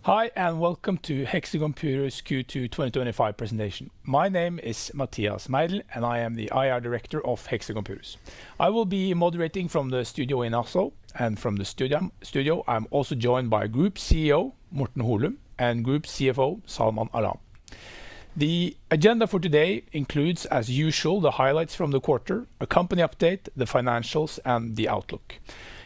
Hi, and welcome to Hexagon Purus Q2 2025 presentation. My name is Mathias Meidel, and I am the IR Director of Hexagon Purus. I will be moderating from the studio in Oslo, and from the studio I'm also joined by Group CEO Morten Holum and Group CFO Salman Alam. The agenda for today includes, as usual, the highlights from the quarter, a company update, the financials, and the outlook.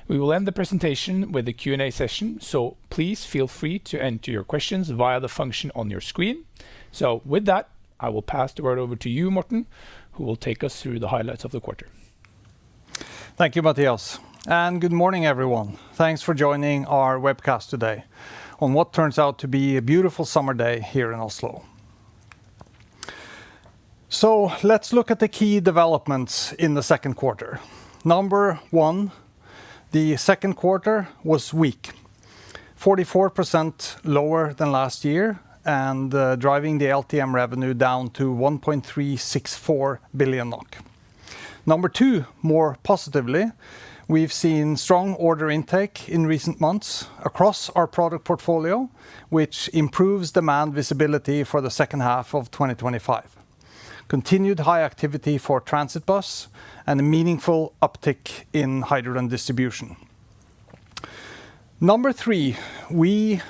We will end the presentation with a Q&A session, so please feel free to enter your questions via the function on your screen. So with that, I will pass the word over to you, Morten, who will take us through the highlights of the quarter. Thank you, Mathias, and good morning, everyone. Thanks for joining our webcast today on what turns out to be a beautiful summer day here in Oslo. So let's look at the key developments in the second quarter. Number one, the second quarter was weak, 44% lower than last year, and driving the LTM revenue down to 1.364 billion NOK. Number two, more positively, we've seen strong order intake in recent months across our product portfolio, which improves demand visibility for the second half of 2025. Continued high activity for transit bus and a meaningful uptick in hydrogen distribution. Number three, we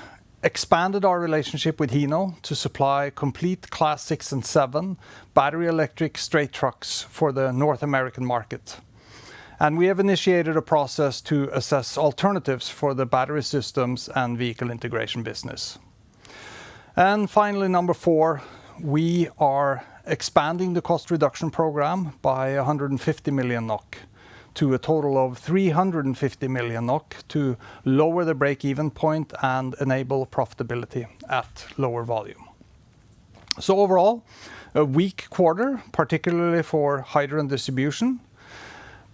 expanded our relationship with Hino to supply complete Class 6 and 7 battery electric straight trucks for the North American market. And we have initiated a process to assess alternatives for the battery systems and vehicle integration business. And finally, number four, we are expanding the cost reduction program by 150 million NOK to a total of 350 million NOK to lower the break-even point and enable profitability at lower volume. So overall, a weak quarter, particularly for hydrogen distribution,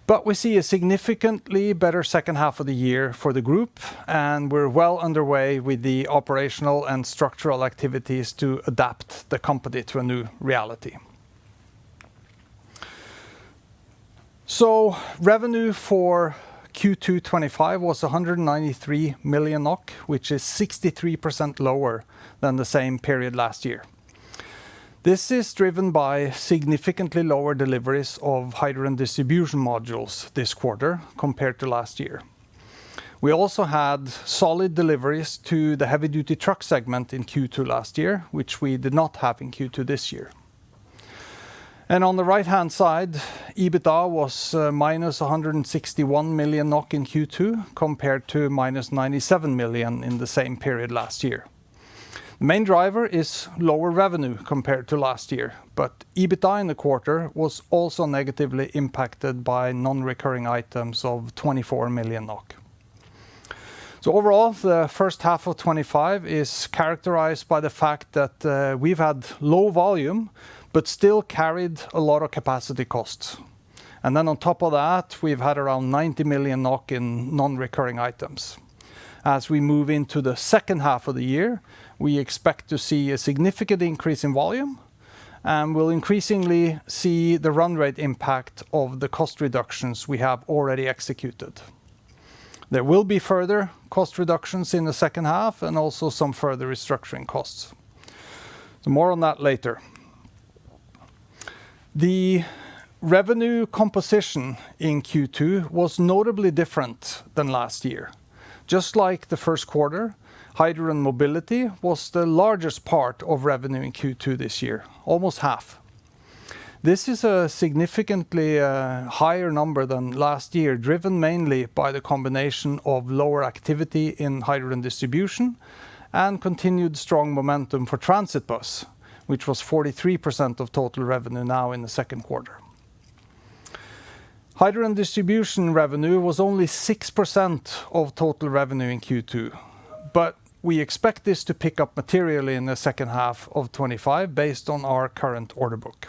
but we see a significantly better second half of the year for the group, and we're well underway with the operational and structural activities to adapt the company to a new reality. So revenue for Q2 2025 was 193 million NOK, which is 63% lower than the same period last year. This is driven by significantly lower deliveries of hydrogen distribution modules this quarter compared to last year. We also had solid deliveries to the heavy-duty truck segment in Q2 last year, which we did not have in Q2 this year. And on the right-hand side, EBITDA was minus 161 million NOK in Q2 compared to minus 97 million in the same period last year. The main driver is lower revenue compared to last year, but EBITDA in the quarter was also negatively impacted by non-recurring items of 24 million NOK. So overall, the first half of 2025 is characterized by the fact that we've had low volume, but still carried a lot of capacity costs. And then on top of that, we've had around 90 million NOK in non-recurring items. As we move into the second half of the year, we expect to see a significant increase in volume, and we'll increasingly see the run rate impact of the cost reductions we have already executed. There will be further cost reductions in the second half and also some further restructuring costs. So more on that later. The revenue composition in Q2 was notably different than last year. Just like the first quarter, hydrogen mobility was the largest part of revenue in Q2 this year, almost half. This is a significantly higher number than last year, driven mainly by the combination of lower activity in hydrogen distribution and continued strong momentum for transit bus, which was 43% of total revenue now in the second quarter. Hydrogen distribution revenue was only 6% of total revenue in Q2, but we expect this to pick up materially in the second half of 2025 based on our current order book.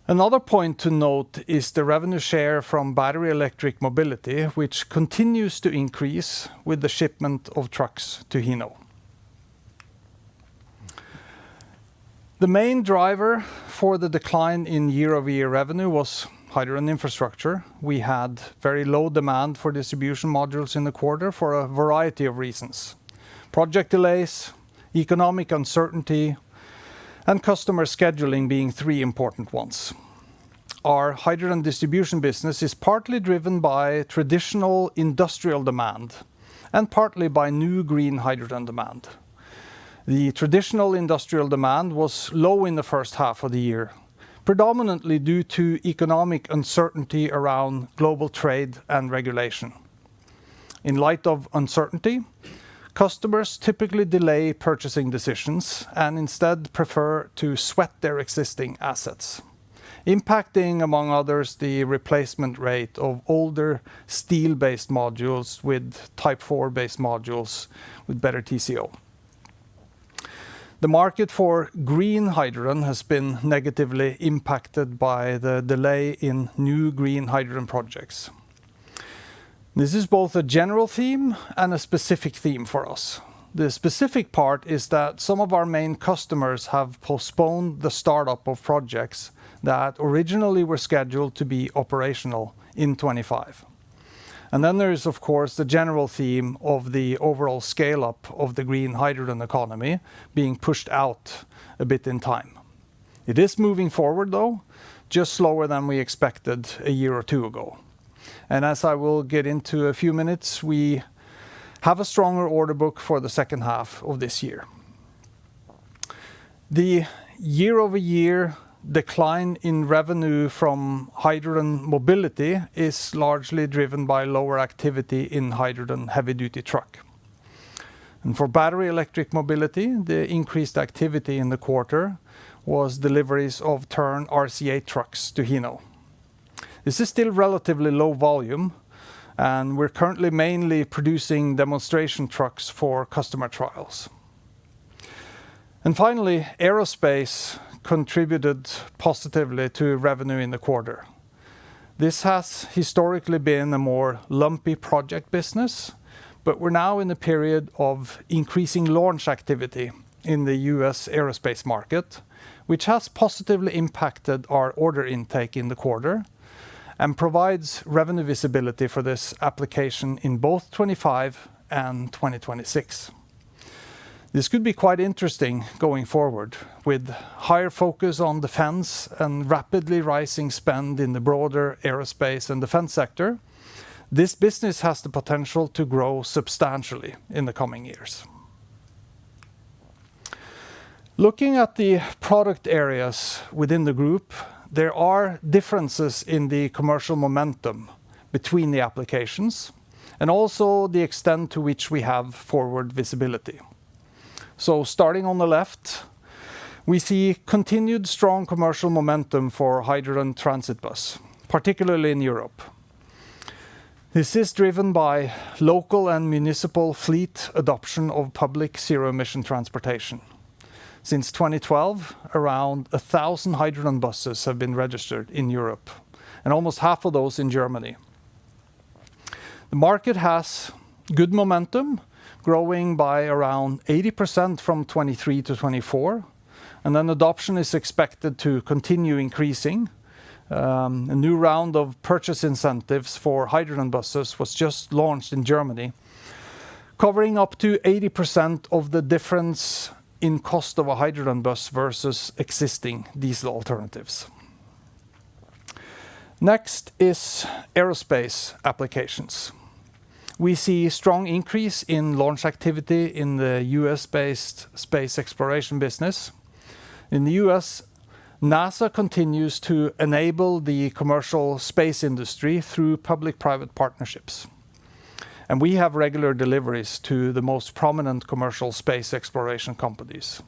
Another point to note is the revenue share from battery electric mobility, which continues to increase with the shipment of trucks to Hino. The main driver for the decline in year-over-year revenue was hydrogen infrastructure. We had very low demand for distribution modules in the quarter for a variety of reasons. project delays, economic uncertainty, and customer scheduling being three important ones. Our hydrogen distribution business is partly driven by traditional industrial demand and partly by new green hydrogen demand. The traditional industrial demand was low in the first half of the year, predominantly due to economic uncertainty around global trade and regulation. In light of uncertainty, customers typically delay purchasing decisions and instead prefer to sweat their existing assets, impacting, among others, the replacement rate of older steel-based modules with Type 4-based modules with better TCO. The market for green hydrogen has been negatively impacted by the delay in new green hydrogen projects. This is both a general theme and a specific theme for us. The specific part is that some of our main customers have postponed the startup of projects that originally were scheduled to be operational in 2025. And then there is, of course, the general theme of the overall scale-up of the green hydrogen economy being pushed out a bit in time. It is moving forward, though, just slower than we expected a year or two ago. And as I will get into a few minutes, we have a stronger order book for the second half of this year. The year-over-year decline in revenue from hydrogen mobility is largely driven by lower activity in hydrogen heavy-duty truck. And for battery electric mobility, the increased activity in the quarter was deliveries of Tern RC8 trucks to Hino. This is still relatively low volume, and we're currently mainly producing demonstration trucks for customer trials. And finally, aerospace contributed positively to revenue in the quarter. This has historically been a more lumpy project business, but we're now in a period of increasing launch activity in the US aerospace market, which has positively impacted our order intake in the quarter and provides revenue visibility for this application in both 2025 and 2026. This could be quite interesting going forward, with higher focus on defense and rapidly rising spend in the broader aerospace and defense sector. This business has the potential to grow substantially in the coming years. Looking at the product areas within the group, there are differences in the commercial momentum between the applications and also the extent to which we have forward visibility. So starting on the left, we see continued strong commercial momentum for hydrogen transit bus, particularly in Europe. This is driven by local and municipal fleet adoption of public zero-emission transportation. Since 2012, around 1,000 hydrogen buses have been registered in Europe, and almost half of those in Germany. The market has good momentum, growing by around 80% from 23 to 24, and then adoption is expected to continue increasing. A new round of purchase incentives for hydrogen buses was just launched in Germany, covering up to 80% of the difference in cost of a hydrogen bus versus existing diesel alternatives. Next is aerospace applications. We see strong increase in launch activity in the US-based space exploration business. In the US, NASA continues to enable the commercial space industry through public-private partnerships. And we have regular deliveries to the most prominent commercial space exploration companies.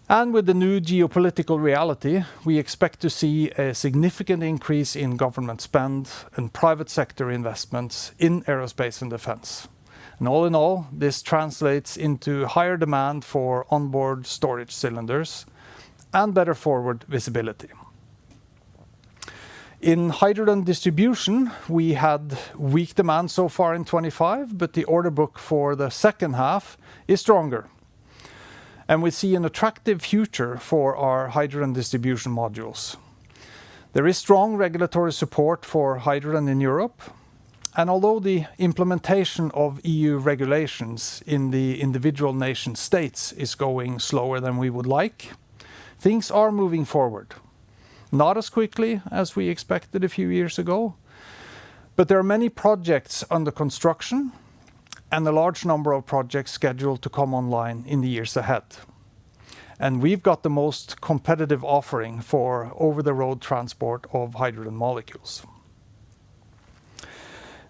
And with the new geopolitical reality, we expect to see a significant increase in government spend and private sector investments in aerospace and defense. And all in all, this translates into higher demand for onboard storage cylinders and better forward visibility. In hydrogen distribution, we had weak demand so far in 2025, but the order book for the second half is stronger. And we see an attractive future for our hydrogen distribution modules. There is strong regulatory support for hydrogen in Europe, Although the implementation of EU regulations in the individual nation states is going slower than we would like, things are moving forward. Not as quickly as we expected a few years ago, but there are many projects under construction and a large number of projects scheduled to come online in the years ahead. And we've got the most competitive offering for over-the-road transport of hydrogen molecules.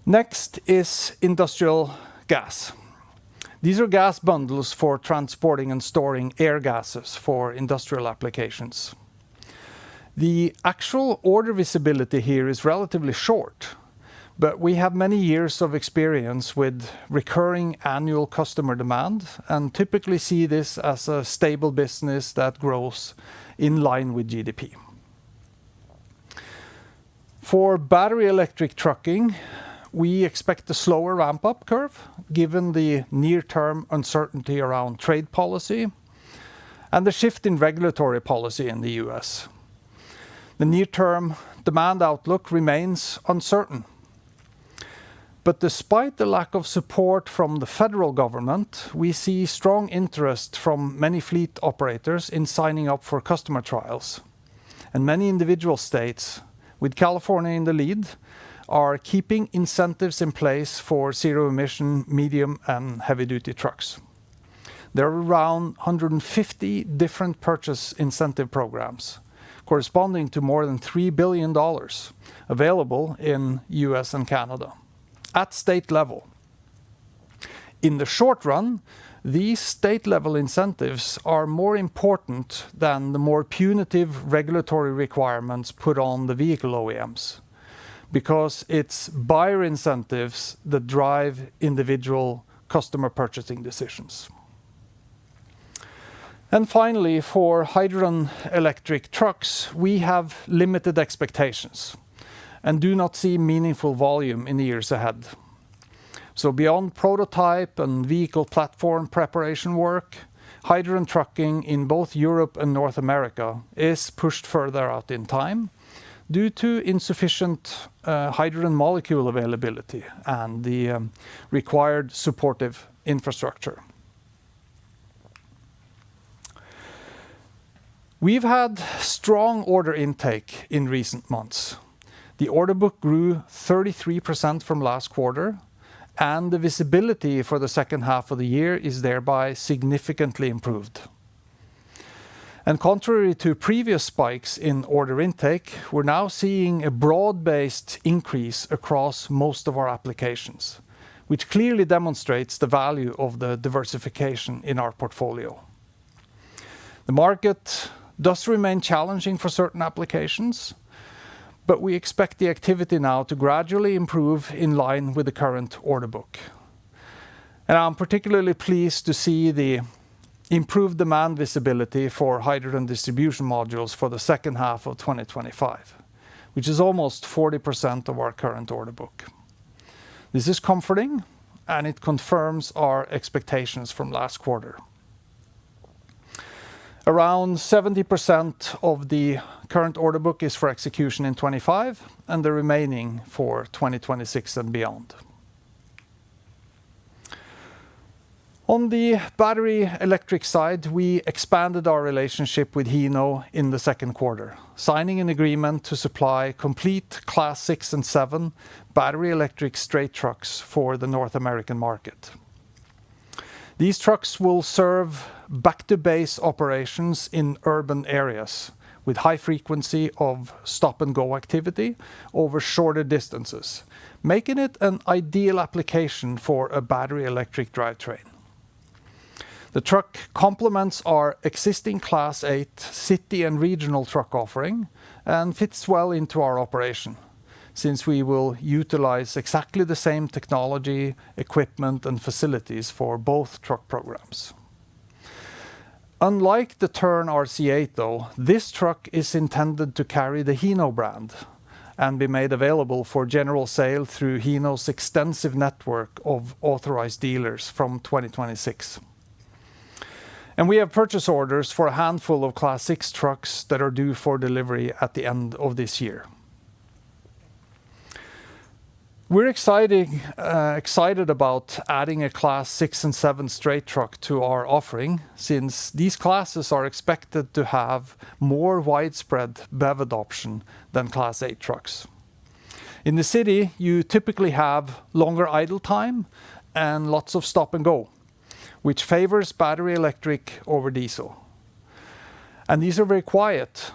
Next is industrial gas. These are gas bundles for transporting and storing air gases for industrial applications. The actual order visibility here is relatively short, but we have many years of experience with recurring annual customer demand and typically see this as a stable business that grows in line with GDP. For battery electric trucking, we expect a slower ramp-up curve given the near-term uncertainty around trade policy and the shift in regulatory policy in the US. The near-term demand outlook remains uncertain. But despite the lack of support from the federal government, we see strong interest from many fleet operators in signing up for customer trials. And many individual states, with California in the lead, are keeping incentives in place for zero-emission medium and heavy-duty trucks. There are around 150 different purchase incentive programs, corresponding to more than $3 billion available in US and Canada at state level. In the short run, these state-level incentives are more important than the more punitive regulatory requirements put on the vehicle OEMs, because it's buyer incentives that drive individual customer purchasing decisions. And finally, for hydrogen electric trucks, we have limited expectations and do not see meaningful volume in the years ahead. So beyond prototype and vehicle platform preparation work, hydrogen trucking in both Europe and North America is pushed further out in time due to insufficient hydrogen molecule availability and the required supportive infrastructure. We've had strong order intake in recent months. The order book grew 33% from last quarter, and the visibility for the second half of the year is thereby significantly improved. And contrary to previous spikes in order intake, we're now seeing a broad-based increase across most of our applications, which clearly demonstrates the value of the diversification in our portfolio. The market does remain challenging for certain applications, but we expect the activity now to gradually improve in line with the current order book. And I'm particularly pleased to see the improved demand visibility for hydrogen distribution modules for the second half of 2025, which is almost 40% of our current order book. This is comforting, and it confirms our expectations from last quarter. Around 70% of the current order book is for execution in 2025, and the remaining for 2026 and beyond. On the battery electric side, we expanded our relationship with Hino in the second quarter, signing an agreement to supply complete Class 6 and 7 battery electric straight trucks for the North American market. These trucks will serve back-to-base operations in urban areas with high frequency of stop-and-go activity over shorter distances, making it an ideal application for a battery electric drivetrain. The truck complements our existing Class 8 city and regional truck offering and fits well into our operation, since we will utilize exactly the same technology, equipment, and facilities for both truck programs. Unlike the Tern RC8 though, this truck is intended to carry the Hino brand and be made available for general sale through Hino's extensive network of authorized dealers from 2026. And we have purchase orders for a handful of Class 6 trucks that are due for delivery at the end of this year. We're excited about adding a Class 6 and 7 straight truck to our offering, since these classes are expected to have more widespread BEV adoption than Class 8 trucks. In the city, you typically have longer idle time and lots of stop and go, which favors battery electric over diesel. And these are very quiet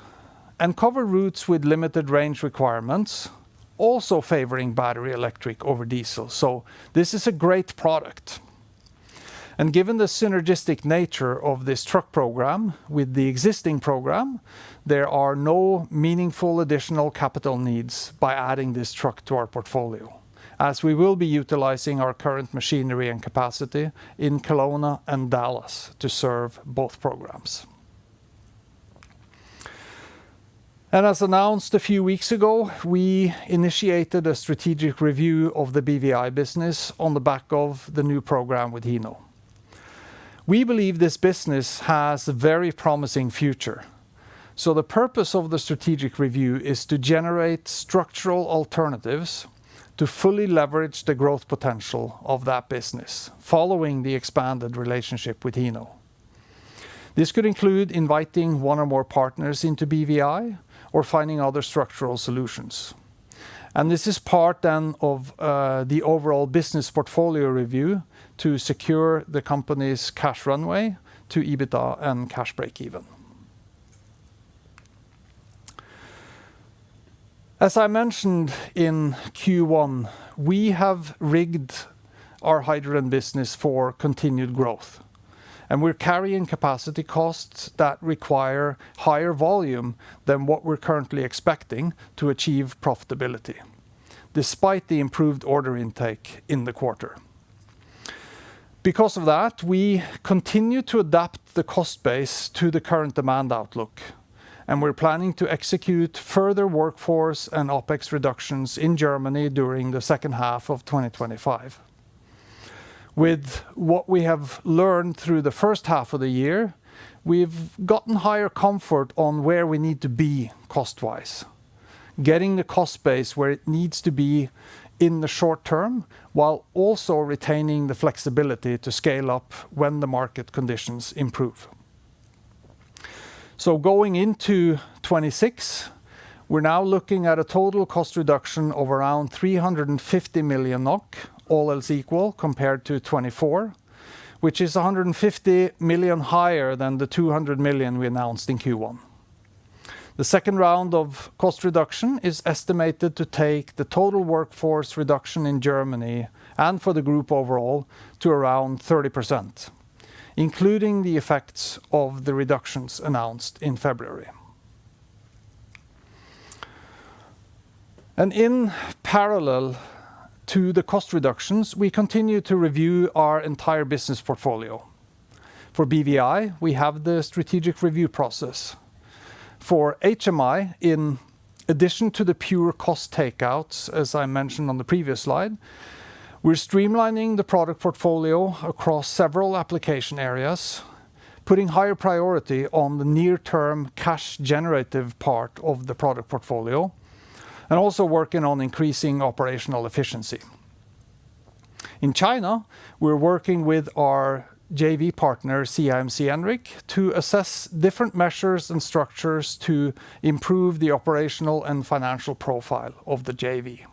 and cover routes with limited range requirements, also favoring battery electric over diesel. So this is a great product. And given the synergistic nature of this truck program with the existing program, there are no meaningful additional capital needs by adding this truck to our portfolio, as we will be utilizing our current machinery and capacity in Kelowna and Dallas to serve both programs. And as announced a few weeks ago, we initiated a strategic review of the BVI business on the back of the new program with Hino. We believe this business has a very promising future. So the purpose of the strategic review is to generate structural alternatives to fully leverage the growth potential of that business, following the expanded relationship with Hino. This could include inviting one or more partners into BVI, or finding other structural solutions. And this is part then of the overall business portfolio review to secure the company's cash runway to EBITDA and cash break even. As I mentioned in Q1, we have rigged our hydrogen business for continued growth. And we're carrying capacity costs that require higher volume than what we're currently expecting to achieve profitability, despite the improved order intake in the quarter. Because of that, we continue to adapt the cost base to the current demand outlook, and we're planning to execute further workforce and OpEx reductions in Germany during the second half of 2025. With what we have learned through the first half of the year, we've gotten higher comfort on where we need to be cost-wise, getting the cost base where it needs to be in the short term, while also retaining the flexibility to scale up when the market conditions improve. So going into 26, we're now looking at a total cost reduction of around 350 million NOK, all else equal, compared to 24, which is 150 million higher than the 200 million we announced in Q1. The second round of cost reduction is estimated to take the total workforce reduction in Germany and for the group overall to around 30%, including the effects of the reductions announced in February. And in parallel to the cost reductions, we continue to review our entire business portfolio. For BVI, we have the strategic review process. For HMI, in addition to the pure cost takeouts, as I mentioned on the previous slide, we're streamlining the product portfolio across several application areas, putting higher priority on the near-term cash generative part of the product portfolio, and also working on increasing operational efficiency. In China, we're working with our JV partner, CIMC Enric, to assess different measures and structures to improve the operational and financial profile of the JV.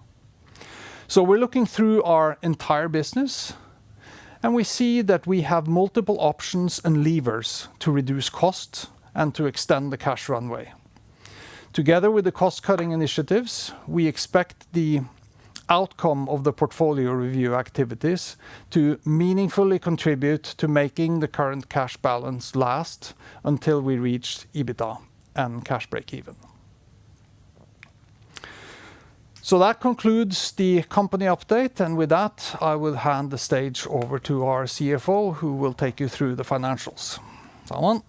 So we're looking through our entire business, and we see that we have multiple options and levers to reduce costs and to extend the cash runway. Together with the cost-cutting initiatives, we expect the outcome of the portfolio review activities to meaningfully contribute to making the current cash balance last until we reach EBITDA and cash break even. So that concludes the company update, and with that, I will hand the stage over to our CFO, who will take you through the financials. Salman?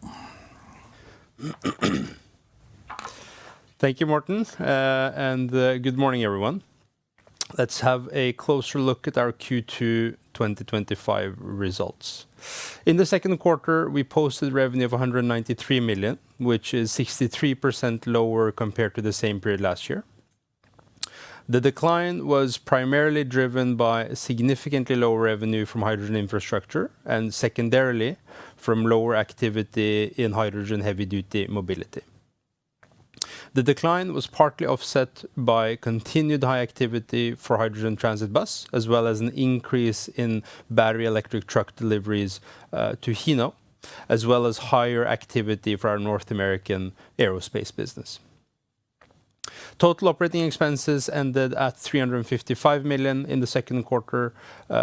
Thank you, Morten, and good morning, everyone. Let's have a closer look at our Q2 2025 results. In the second quarter, we posted revenue of 193 million, which is 63% lower compared to the same period last year. The decline was primarily driven by significantly lower revenue from hydrogen infrastructure and secondarily from lower activity in hydrogen heavy-duty mobility. The decline was partly offset by continued high activity for hydrogen transit bus, as well as an increase in battery electric truck deliveries to Hino, as well as higher activity for our North American aerospace business. Total operating expenses ended at 355 million in the second quarter,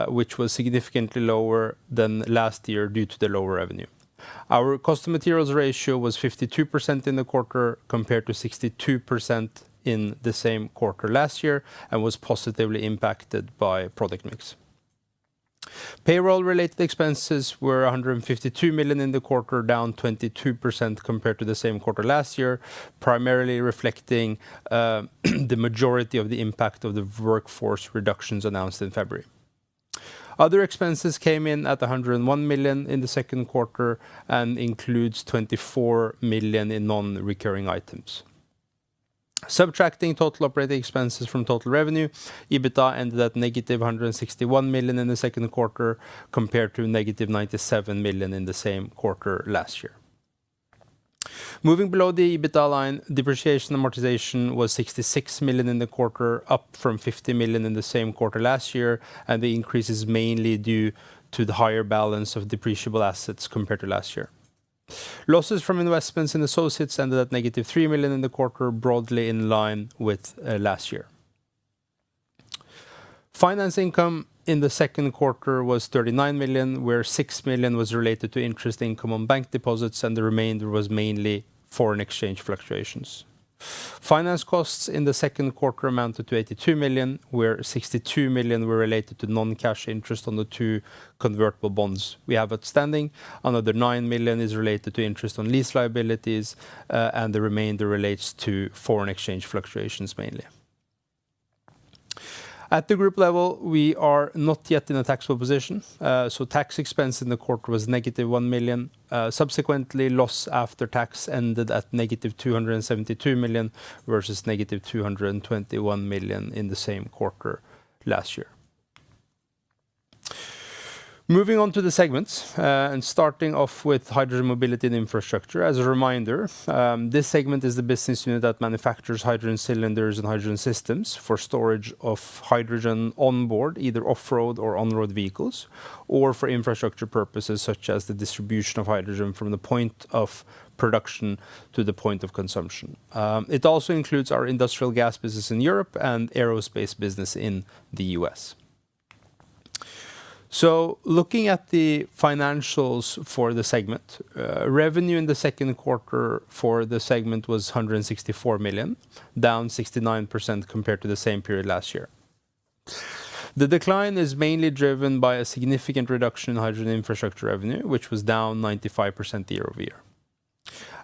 which was significantly lower than last year due to the lower revenue. Our cost of materials ratio was 52% in the quarter compared to 62% in the same quarter last year and was positively impacted by product mix. Payroll-related expenses were 152 million in the quarter, down 22% compared to the same quarter last year, primarily reflecting the majority of the impact of the workforce reductions announced in February. Other expenses came in at 101 million in the second quarter and includes 24 million in non-recurring items. Subtracting total operating expenses from total revenue, EBITDA ended at negative 161 million in the second quarter compared to negative 97 million in the same quarter last year. Moving below the EBITDA line, depreciation and amortization was 66 million in the quarter, up from 50 million in the same quarter last year, and the increase is mainly due to the higher balance of depreciable assets compared to last year. Losses from investments in associates ended at negative 3 million in the quarter, broadly in line with last year. Finance income in the second quarter was 39 million, where 6 million was related to interest income on bank deposits and the remainder was mainly foreign exchange fluctuations. Finance costs in the second quarter amounted to 82 million, where 62 million were related to non-cash interest on the 2 convertible bonds we have outstanding. Another 9 million is related to interest on lease liabilities, and the remainder relates to foreign exchange fluctuations mainly. At the group level, we are not yet in a taxable position, so tax expense in the quarter was negative 1 million. Subsequently, loss after tax ended at negative 272 million versus negative 221 million in the same quarter last year. Moving on to the segments, and starting off with hydrogen mobility and infrastructure. As a reminder, this segment is the business unit that manufactures hydrogen cylinders and hydrogen systems for storage of hydrogen on board, either off-road or on-road vehicles, or for infrastructure purposes such as the distribution of hydrogen from the point of production to the point of consumption. It also includes our industrial gas business in Europe and aerospace business in the US. So looking at the financials for the segment, revenue in the second quarter for the segment was 164 million, down 69% compared to the same period last year. The decline is mainly driven by a significant reduction in hydrogen infrastructure revenue, which was down 95% year-over-year.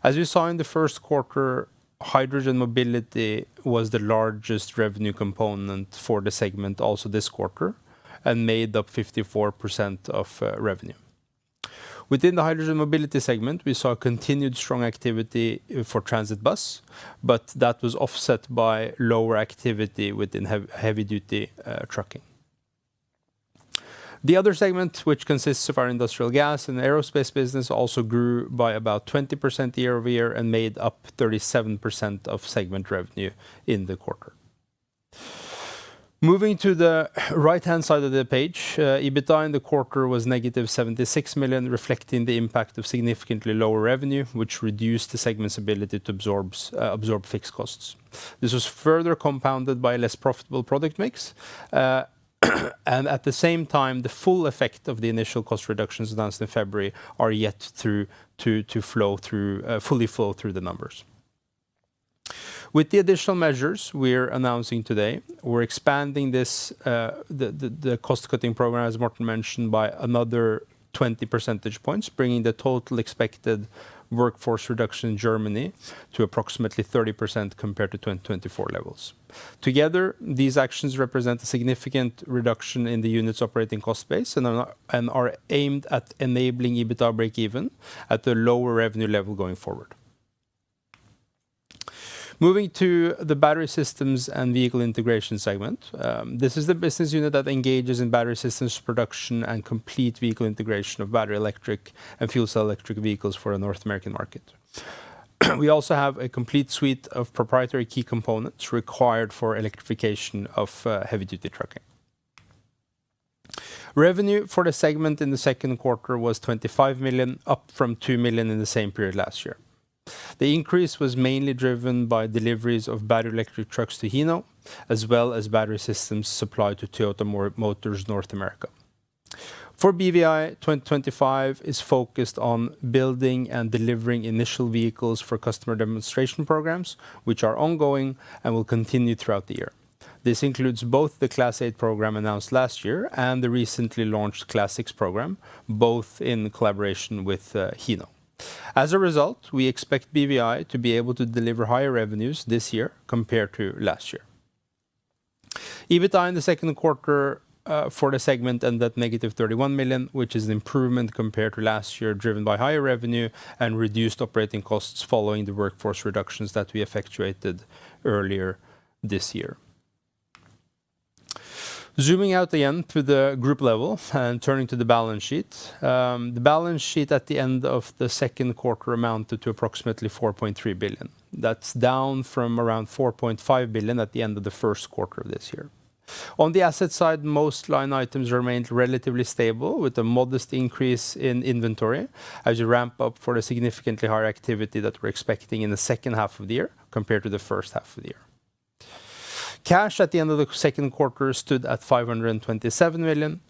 As we saw in the first quarter, hydrogen mobility was the largest revenue component for the segment also this quarter, and made up 54% of revenue. Within the hydrogen mobility segment, we saw continued strong activity for transit bus, but that was offset by lower activity within heavy-duty trucking. The other segment, which consists of our industrial gas and aerospace business, also grew by about 20% year-over-year and made up 37% of segment revenue in the quarter. Moving to the right-hand side of the page, EBITDA in the quarter was negative 76 million, reflecting the impact of significantly lower revenue, which reduced the segment's ability to absorb fixed costs. This was further compounded by a less profitable product mix, and at the same time, the full effect of the initial cost reductions announced in February are yet to fully flow through the numbers. With the additional measures we're announcing today, we're expanding the cost-cutting program, as Morten mentioned, by another 20 percentage points, bringing the total expected workforce reduction in Germany to approximately 30% compared to 2024 levels. Together, these actions represent a significant reduction in the unit's operating cost base and are aimed at enabling EBITDA break-even at a lower revenue level going forward. Moving to the battery systems and vehicle integration segment. This is the business unit that engages in battery systems production and complete vehicle integration of battery electric and fuel cell electric vehicles for the North American market. We also have a complete suite of proprietary key components required for electrification of heavy-duty trucking. Revenue for the segment in the second quarter was 25 million, up from 2 million in the same period last year. The increase was mainly driven by deliveries of battery electric trucks to Hino, as well as battery systems supplied to Toyota Motors North America. For BVI, 2025 is focused on building and delivering initial vehicles for customer demonstration programs, which are ongoing and will continue throughout the year. This includes both the Class 8 program announced last year and the recently launched Class 6 program, both in collaboration with Hino. As a result, we expect BVI to be able to deliver higher revenues this year compared to last year. EBITDA in the second quarter for the segment ended at negative 31 million, which is an improvement compared to last year, driven by higher revenue and reduced operating costs following the workforce reductions that we effectuated earlier this year. Zooming out again to the group level and turning to the balance sheet. The balance sheet at the end of the second quarter amounted to approximately 4.3 billion. That's down from around 4.5 billion at the end of the first quarter of this year. On the asset side, most line items remained relatively stable, with a modest increase in inventory as we ramp up for the significantly higher activity that we're expecting in the second half of the year compared to the first half of the year. Cash at the end of the second quarter stood at 527 million.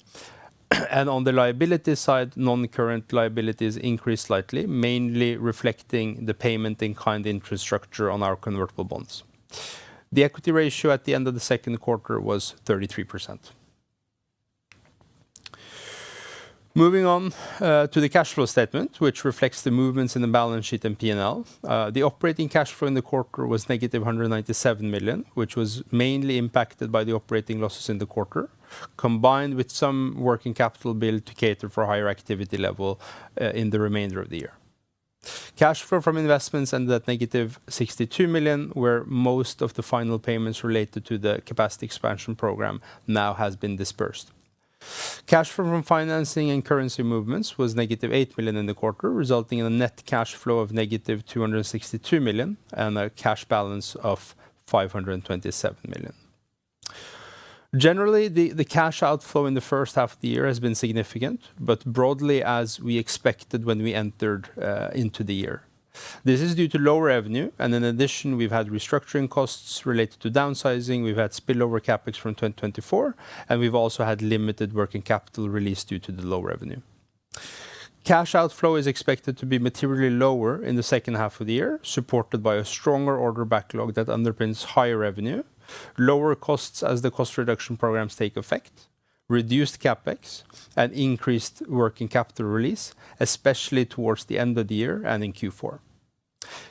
And on the liability side, non-current liabilities increased slightly, mainly reflecting the payment in kind interest structure on our convertible bonds. The equity ratio at the end of the second quarter was 33%. Moving on to the cash flow statement, which reflects the movements in the balance sheet and P&L. The operating cash flow in the quarter was negative 197 million, which was mainly impacted by the operating losses in the quarter, combined with some working capital build to cater for higher activity level in the remainder of the year. Cash flow from investments ended at negative 62 million, where most of the final payments related to the capacity expansion program now has been dispersed. Cash flow from financing and currency movements was negative 8 million in the quarter, resulting in a net cash flow of negative 262 million and a cash balance of 527 million. Generally, the cash outflow in the first half of the year has been significant, but broadly as we expected when we entered into the year. This is due to lower revenue, and in addition, we've had restructuring costs related to downsizing, we've had spillover capex from 2024, and we've also had limited working capital release due to the low revenue. Cash outflow is expected to be materially lower in the second half of the year, supported by a stronger order backlog that underpins higher revenue, lower costs as the cost reduction programs take effect, reduced capex, and increased working capital release, especially towards the end of the year and in Q4.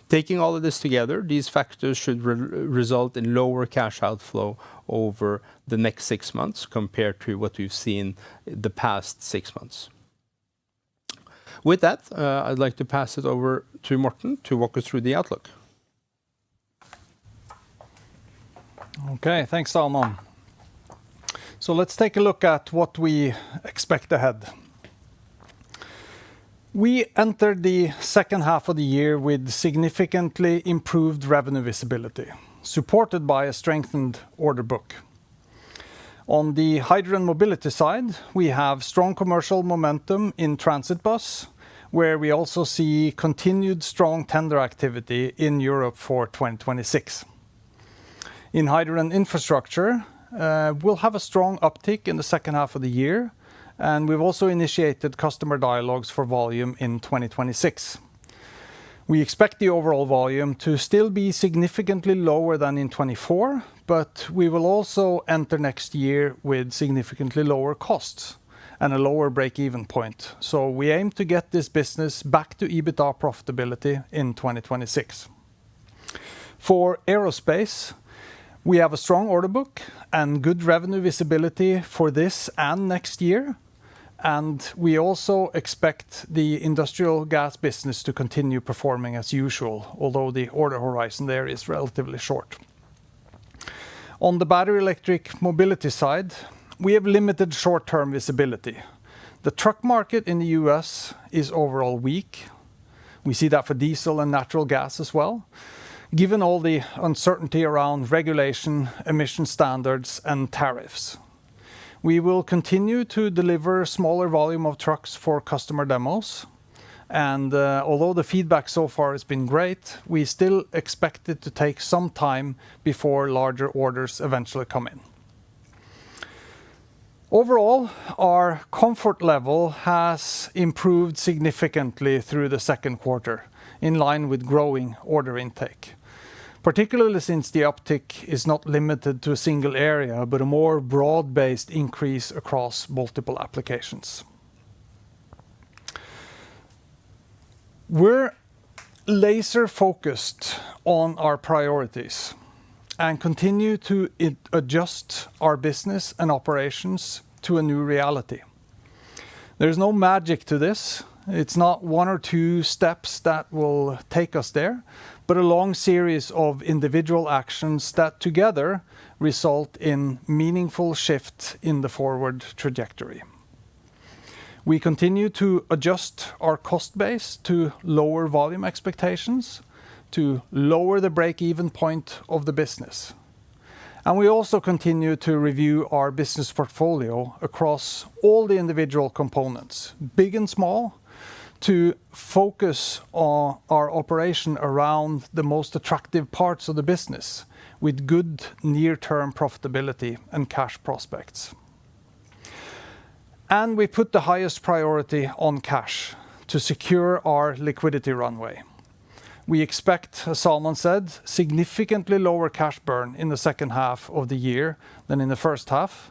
Taking all of this together, these factors should result in lower cash outflow over the next 6 months compared to what we've seen the past 6 months. With that, I'd like to pass it over to Morten to walk us through the outlook. Okay, thanks, Salman. So let's take a look at what we expect ahead. We entered the second half of the year with significantly improved revenue visibility, supported by a strengthened order book. On the hydrogen mobility side, we have strong commercial momentum in transit bus, where we also see continued strong tender activity in Europe for 2026. In hydrogen infrastructure, we'll have a strong uptick in the second half of the year, and we've also initiated customer dialogues for volume in 2026. We expect the overall volume to still be significantly lower than in 2024, but we will also enter next year with significantly lower costs and a lower break-even point. So we aim to get this business back to EBITDA profitability in 2026. For aerospace, we have a strong order book and good revenue visibility for this and next year. And we also expect the industrial gas business to continue performing as usual, although the order horizon there is relatively short. On the battery electric mobility side, we have limited short-term visibility. The truck market in the US is overall weak. We see that for diesel and natural gas as well, given all the uncertainty around regulation, emission standards, and tariffs. We will continue to deliver a smaller volume of trucks for customer demos. And although the feedback so far has been great, we still expect it to take some time before larger orders eventually come in. Overall, our comfort level has improved significantly through the second quarter, in line with growing order intake, particularly since the uptick is not limited to a single area, but a more broad-based increase across multiple applications. We're laser focused on our priorities and continue to adjust our business and operations to a new reality. There's no magic to this. It's not one or two steps that will take us there, but a long series of individual actions that together result in meaningful shift in the forward trajectory. We continue to adjust our cost base to lower volume expectations, to lower the break-even point of the business. And we also continue to review our business portfolio across all the individual components, big and small, to focus on our operation around the most attractive parts of the business with good near-term profitability and cash prospects. And we put the highest priority on cash to secure our liquidity runway. We expect, as Salman said, significantly lower cash burn in the second half of the year than in the first half.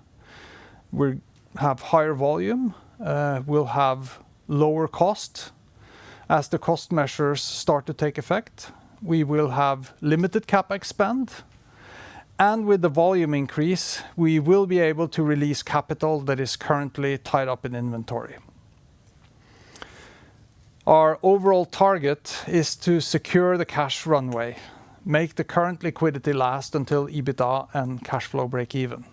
We have higher volume, we'll have lower cost. As the cost measures start to take effect, we will have limited CapEx spend. And with the volume increase, we will be able to release capital that is currently tied up in inventory. Our overall target is to secure the cash runway, make the current liquidity last until EBITDA and cash flow break even.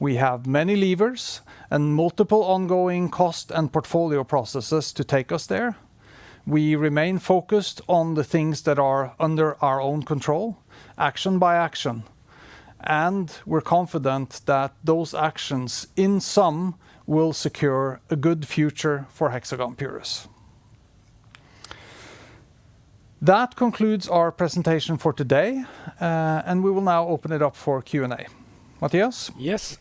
We have many levers and multiple ongoing cost and portfolio processes to take us there. We remain focused on the things that are under our own control, action by action. And we're confident that those actions, in sum, will secure a good future for Hexagon Purus. That concludes our presentation for today, and we will now open it up for Q&A. Matthias? Yes,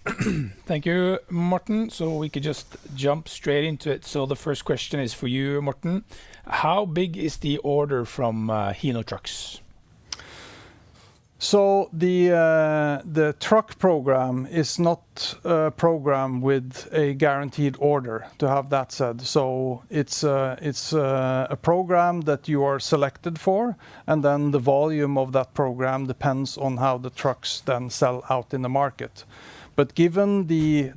thank you, Morten. So we could just jump straight into it. So the first question is for you, Morten. How big is the order from Hino Trucks? So the truck program is not a program with a guaranteed order, to have that said. So it's a program that you are selected for, and then the volume of that program depends on how the trucks then sell out in the market. But given the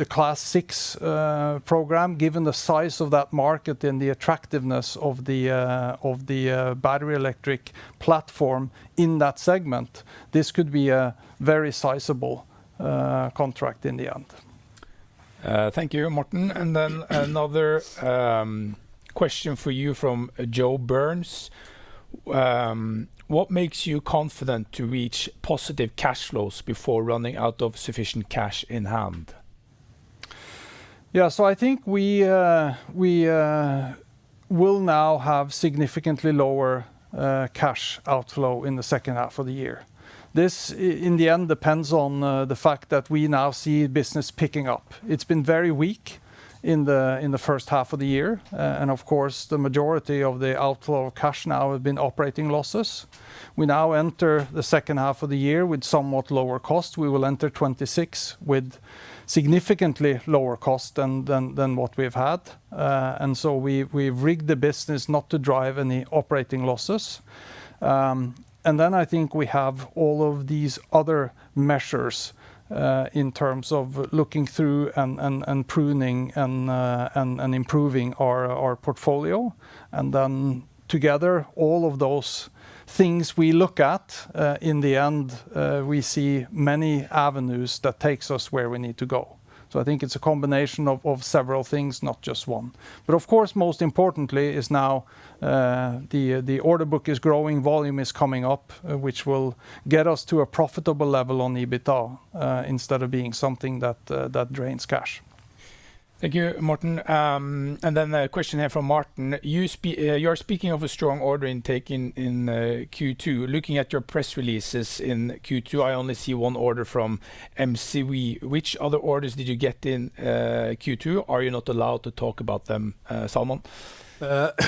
Class 6 program, given the size of that market and the attractiveness of the battery electric platform in that segment, this could be a very sizable contract in the end. Thank you, Morten. And then another question for you from Joe Burns. What makes you confident to reach positive cash flows before running out of sufficient cash in hand? Yeah, so I think we will now have significantly lower cash outflow in the second half of the year. This, in the end, depends on the fact that we now see business picking up. It's been very weak in the first half of the year, and of course, the majority of the outflow of cash now have been operating losses. We now enter the second half of the year with somewhat lower cost. We will enter 26 with significantly lower cost than what we've had. And so we've rigged the business not to drive any operating losses. And then I think we have all of these other measures in terms of looking through and pruning and improving our portfolio. And then together, all of those things we look at, in the end, we see many avenues that takes us where we need to go. So I think it's a combination of several things, not just one. But of course, most importantly is now the order book is growing, volume is coming up, which will get us to a profitable level on EBITDA, instead of being something that drains cash. Thank you, Morten. And then a question here from Martin. You're speaking of a strong order intake in Q2. Looking at your press releases in Q2, I only see one order from MCV. Which other orders did you get in Q2? Are you not allowed to talk about them, Salman?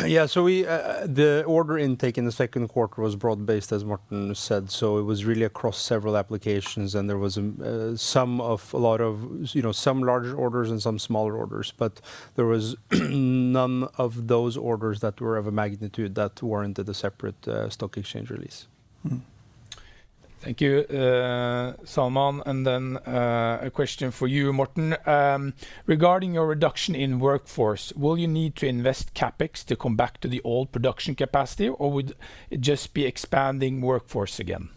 Yeah, so the order intake in the second quarter was broad-based, as Morten said. So it was really across several applications, and there was some larger orders and some smaller orders, but there was none of those orders that were of a magnitude that warranted a separate stock exchange release. Thank you, Salman. And then a question for you, Morten. Regarding your reduction in workforce, will you need to invest capex to come back to the old production capacity, or would it just be expanding workforce again?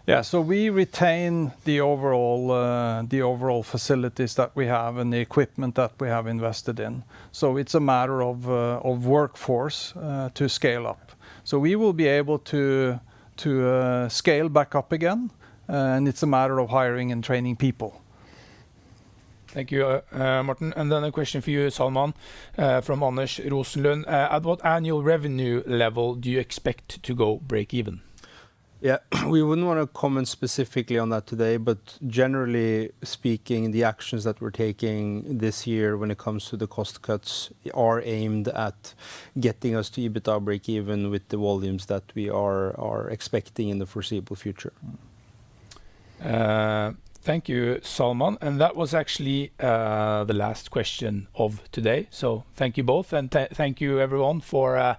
Yeah, so we retain the overall facilities that we have and the equipment that we have invested in. So it's a matter of workforce to scale up. So we will be able to scale back up again, and it's a matter of hiring and training people. Thank you, Morten. And then a question for you, Salman, from Anders Rosenlund. At what annual revenue level do you expect to go break even? Yeah, we wouldn't want to comment specifically on that today, but generally speaking, the actions that we're taking this year when it comes to the cost cuts are aimed at getting us to EBITDA break even with the volumes that we are expecting in the foreseeable future. Thank you, Salman. And that was actually the last question of today. So thank you both, and thank you everyone for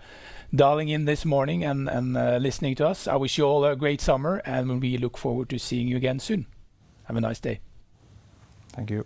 dialing in this morning and listening to us. I wish you all a great summer, and we look forward to seeing you again soon. Have a nice day. Thank you.